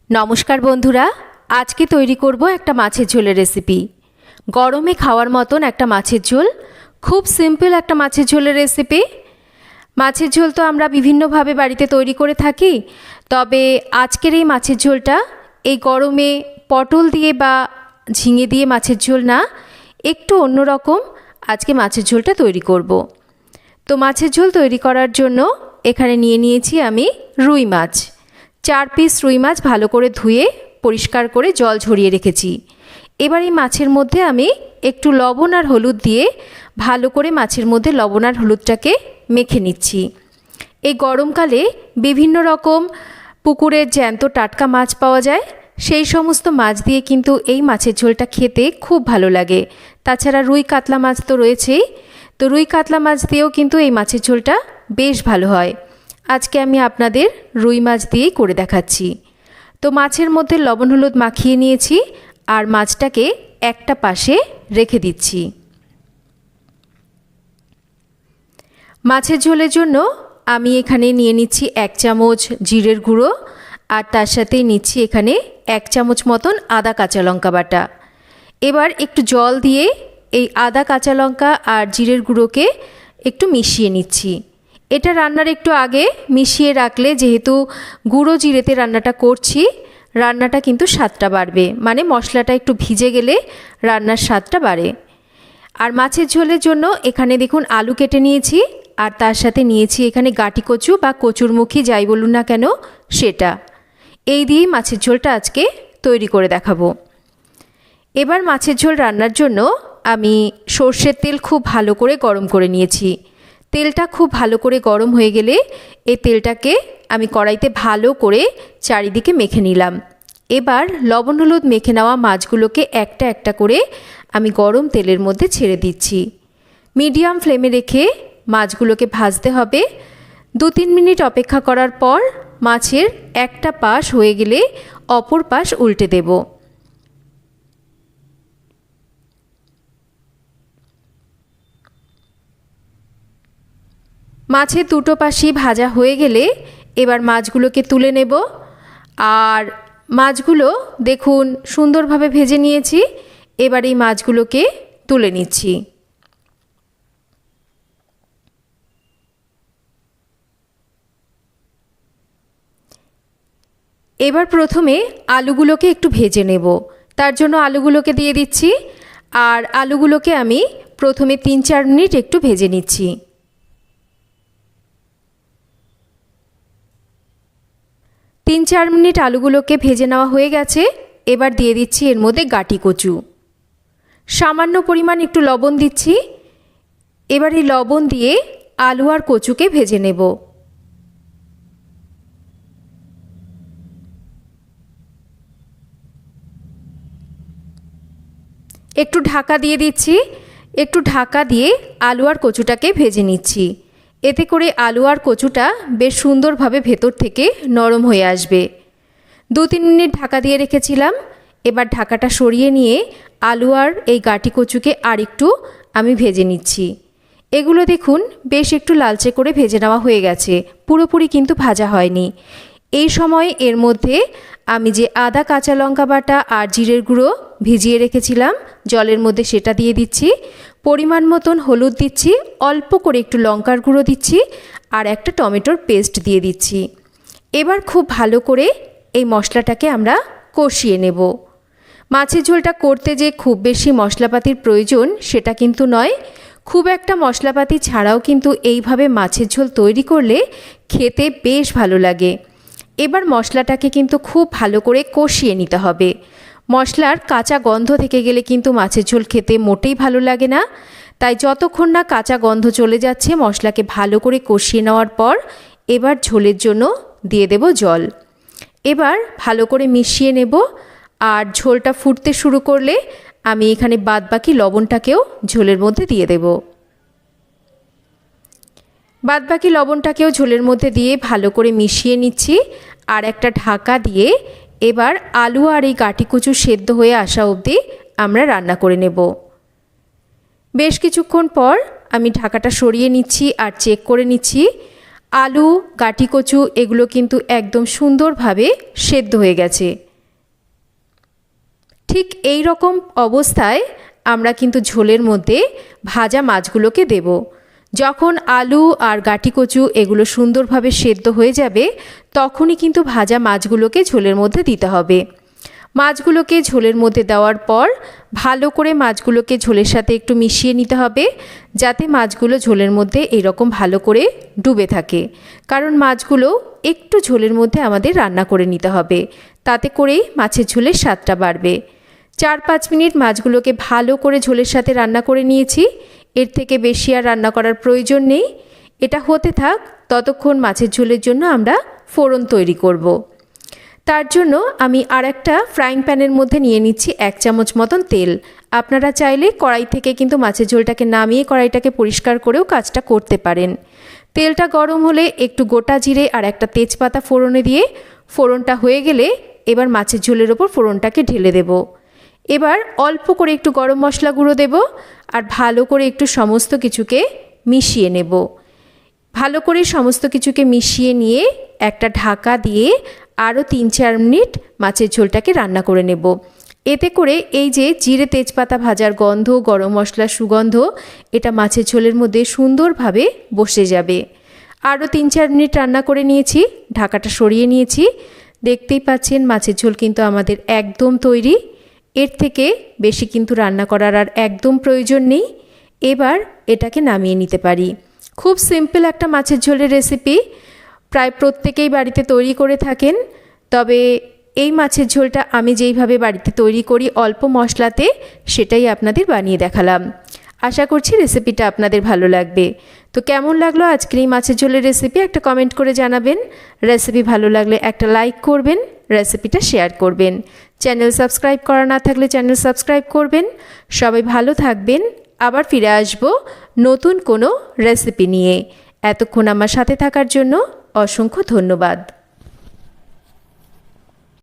নমস্কার বন্ধুরা, আজকে তৈরি করব একটা মাছের ঝোলের রেসিপি। গরমে খাওয়ার মতন একটা মাছের ঝোল, খুব সিম্পল একটা মাছের ঝোলের রেসিপি। মাছের ঝোল তো আমরা বিভিন্নভাবে বাড়িতে তৈরি করে থাকি, তবে আজকের এই মাছের ঝোলটা এই গরমে পটল দিয়ে বা ঝিঙে দিয়ে মাছের ঝোল না, একটু অন্যরকম আজকে মাছের ঝোলটা তৈরি করব। তো মাছের ঝোল তৈরি করার জন্য এখানে নিয়ে নিয়েছি আমি রুই মাছ। 4 পিস রুই মাছ ভালো করে ধুয়ে পরিষ্কার করে জল ঝরিয়ে রেখেছি। এবার এই মাছের মধ্যে আমি একটু লবণ আর হলুদ দিয়ে ভালো করে মাছের মধ্যে লবণ আর হলুদটাকে মেখে নিচ্ছি। এই গরমকালে বিভিন্ন রকম পুকুরের জ্যান্ত টাটকা মাছ পাওয়া যায়, সেই সমস্ত মাছ দিয়ে কিন্তু এই মাছের ঝোলটা খেতে খুব ভালো লাগে। তাছাড়া রুই কাতলা মাছ তো রয়েছেই, তো রুই কাতলা মাছ দিয়েও কিন্তু এই মাছের ঝোলটা বেশ ভালো হয়। আজকে আমি আপনাদের রুই মাছ দিয়েই করে দেখাচ্ছি। তো মাছের মধ্যে লবণ হলুদ মাখিয়ে নিয়েছি আর মাছটাকে একটা পাশে রেখে দিচ্ছি। মাছের ঝোলের জন্য আমি এখানে নিয়ে নিচ্ছি 1 চামচ জিরের গুঁড়ো, আর তার সাথেই নিচ্ছি এখানে 1 চামচ মতন আদা কাঁচা লঙ্কা বাটা। এবার একটু জল দিয়ে এই আদা কাঁচা লঙ্কা আর জিরের গুঁড়োকে একটু মিশিয়ে নিচ্ছি। এটা রান্নার একটু আগে মিশিয়ে রাখলে, যেহেতু গুঁড়ো জিরেতে রান্নাটা করছি, রান্নাটা কিন্তু স্বাদটা বাড়বে, মানে মশলাটা একটু ভিজে গেলে রান্নার স্বাদটা বাড়ে। আর মাছের ঝোলের জন্য এখানে দেখুন আলু কেটে নিয়েছি, আর তার সাথে নিয়েছি এখানে গাঁটি কচু বা কচুরমুখী যাই বলুন না কেন সেটা। এই দিয়েই মাছের ঝোলটা আজকে তৈরি করে দেখাবো। এবার মাছের ঝোল রান্নার জন্য আমি সর্ষের তেল খুব ভালো করে গরম করে নিয়েছি। তেলটা খুব ভালো করে গরম হয়ে গেলে এই তেলটাকে আমি কড়াইতে ভালো করে চারিদিকে মেখে নিলাম। এবার লবণ হলুদ মেখে নেওয়া মাছগুলোকে একটা একটা করে আমি গরম তেলের মধ্যে ছেড়ে দিচ্ছি। মিডিয়াম ফ্লেমে রেখে মাছগুলোকে ভাজতে হবে। 2-3 মিনিট অপেক্ষা করার পর মাছের একটা পাশ হয়ে গেলে অপর পাশ উল্টে দেব। মাছের দুটো পাশই ভাজা হয়ে গেলে এবার মাছগুলোকে তুলে নেব। আর মাছগুলো দেখুন সুন্দরভাবে ভেজে নিয়েছি। এবার এই মাছগুলোকে তুলে নিচ্ছি। এবার প্রথমে আলুগুলোকে একটু ভেজে নেব, তার জন্য আলুগুলোকে দিয়ে দিচ্ছি। আর আলুগুলোকে আমি প্রথমে 3-4 মিনিট একটু ভেজে নিচ্ছি। 3-4 মিনিট আলুগুলোকে ভেজে নেওয়া হয়ে গেছে। এবার দিয়ে দিচ্ছি এর মধ্যে গাঁটি কচু, সামান্য পরিমাণ একটু লবণ দিচ্ছি। এবার এই লবণ দিয়ে আলু আর কচুকে ভেজে নেব। একটু ঢাকা দিয়ে দিচ্ছি। একটু ঢাকা দিয়ে আলু আর কচুটাকে ভেজে নিচ্ছি। এতে করে আলু আর কচুটা বেশ সুন্দরভাবে ভেতর থেকে নরম হয়ে আসবে। 2-3 মিনিট ঢাকা দিয়ে রেখেছিলাম। এবার ঢাকাটা সরিয়ে নিয়ে আলু আর এই গাঁটি কচুকে আর একটু আমি ভেজে নিচ্ছি। এগুলো দেখুন বেশ একটু লালচে করে ভেজে নেওয়া হয়ে গেছে, পুরোপুরি কিন্তু ভাজা হয়নি। এই সময় এর মধ্যে আমি যে আদা কাঁচা লঙ্কা বাটা আর জিরের গুঁড়ো ভিজিয়ে রেখেছিলাম জলের মধ্যে, সেটা দিয়ে দিচ্ছি। পরিমাণ মতন হলুদ দিচ্ছি, অল্প করে একটু লঙ্কার গুঁড়ো দিচ্ছি, আর একটা টমেটোর পেস্ট দিয়ে দিচ্ছি। এবার খুব ভালো করে এই মশলাটাকে আমরা কষিয়ে নেব। মাছের ঝোলটা করতে যে খুব বেশি মশলাপাতির প্রয়োজন সেটা কিন্তু নয়। খুব একটা মশলাপাতি ছাড়াও কিন্তু এইভাবে মাছের ঝোল তৈরি করলে খেতে বেশ ভালো লাগে। এবার মশলাটাকে কিন্তু খুব ভালো করে কষিয়ে নিতে হবে। মশলার কাঁচা গন্ধ থেকে গেলে কিন্তু মাছের ঝোল খেতে মোটেই ভালো লাগে না। তাই যতক্ষণ না কাঁচা গন্ধ চলে যাচ্ছে মশলাকে ভালো করে কষিয়ে নেওয়ার পর এবার ঝোলের জন্য দিয়ে দেব জল। এবার ভালো করে মিশিয়ে নেব। আর ঝোলটা ফুটতে শুরু করলে আমি এখানে বাদবাকি লবণটাকেও ঝোলের মধ্যে দিয়ে দেব। বাদবাকি লবণটাকেও ঝোলের মধ্যে দিয়ে ভালো করে মিশিয়ে নিচ্ছি। আর একটা ঢাকা দিয়ে এবার আলু আর এই গাঁটি কচু সেদ্ধ হয়ে আসা অবধি আমরা রান্না করে নেব। বেশ কিছুক্ষণ পর আমি ঢাকাটা সরিয়ে নিচ্ছি আর চেক করে নিচ্ছি আলু গাঁটি কচু এগুলো কিন্তু একদম সুন্দরভাবে সেদ্ধ হয়ে গেছে। ঠিক এই রকম অবস্থায় আমরা কিন্তু ঝোলের মধ্যে ভাজা মাছগুলোকে দেব। যখন আলু আর গাঁটি কচু এগুলো সুন্দরভাবে সেদ্ধ হয়ে যাবে তখনই কিন্তু ভাজা মাছগুলোকে ঝোলের মধ্যে দিতে হবে। মাছগুলোকে ঝোলের মধ্যে দেওয়ার পর ভালো করে মাছগুলোকে ঝোলের সাথে একটু মিশিয়ে নিতে হবে, যাতে মাছগুলো ঝোলের মধ্যে এরকম ভালো করে ডুবে থাকে। কারণ মাছগুলো একটু ঝোলের মধ্যে আমাদের রান্না করে নিতে হবে, তাতে করেই মাছের ঝোলের স্বাদটা বাড়বে। 4-5 মিনিট মাছগুলোকে ভালো করে ঝোলের সাথে রান্না করে নিয়েছি। এর থেকে বেশি আর রান্না করার প্রয়োজন নেই। এটা হতে থাক, ততক্ষণ মাছের ঝোলের জন্য আমরা ফোড়ন তৈরি করব। তার জন্য আমি আর একটা ফ্রাইং প্যানের মধ্যে নিয়ে নিচ্ছি 1 চামচ মতন তেল। আপনারা চাইলে কড়াই থেকে কিন্তু মাছের ঝোলটাকে নামিয়ে কড়াইটাকে পরিষ্কার করেও কাজটা করতে পারেন। তেলটা গরম হলে একটু গোটা জিরে আর একটা তেজপাতা ফোড়নে দিয়ে ফোড়নটা হয়ে গেলে এবার মাছের ঝোলের ওপর ফোড়নটাকে ঢেলে দেব। এবার অল্প করে একটু গরম মশলা গুঁড়ো দেব আর ভালো করে একটু সমস্ত কিছুকে মিশিয়ে নেব। ভালো করে সমস্ত কিছুকে মিশিয়ে নিয়ে একটা ঢাকা দিয়ে আরও 3-4 মিনিট মাছের ঝোলটাকে রান্না করে নেব। এতে করে এই যে জিরে তেজপাতা ভাজার গন্ধ, গরম মশলার সুগন্ধ, এটা মাছের ঝোলের মধ্যে সুন্দরভাবে বসে যাবে। আরও 3-4 মিনিট রান্না করে নিয়েছি, ঢাকাটা সরিয়ে নিয়েছি। দেখতেই পাচ্ছেন মাছের ঝোল কিন্তু আমাদের একদম তৈরি। এর থেকে বেশি কিন্তু রান্না করার আর একদম প্রয়োজন নেই। এবার এটাকে নামিয়ে নিতে পারি। খুব সিম্পল একটা মাছের ঝোলের রেসিপি, প্রায় প্রত্যেকেই বাড়িতে তৈরি করে থাকেন। তবে এই মাছের ঝোলটা আমি যেইভাবে বাড়িতে তৈরি করি অল্প মশলাতে, সেটাই আপনাদের বানিয়ে দেখালাম। আশা করছি রেসিপিটা আপনাদের ভালো লাগবে। তো কেমন লাগলো আজকের এই মাছের ঝোলের রেসিপি একটা কমেন্ট করে জানাবেন। রেসিপি ভালো লাগলে একটা লাইক করবেন, রেসিপিটা শেয়ার করবেন। চ্যানেল সাবস্ক্রাইব করা না থাকলে চ্যানেল সাবস্ক্রাইব করবেন। সবাই ভালো থাকবেন। আবার ফিরে আসব নতুন কোনো রেসিপি নিয়ে। এতক্ষণ আমার সাথে থাকার জন্য অসংখ্য ধন্যবাদ।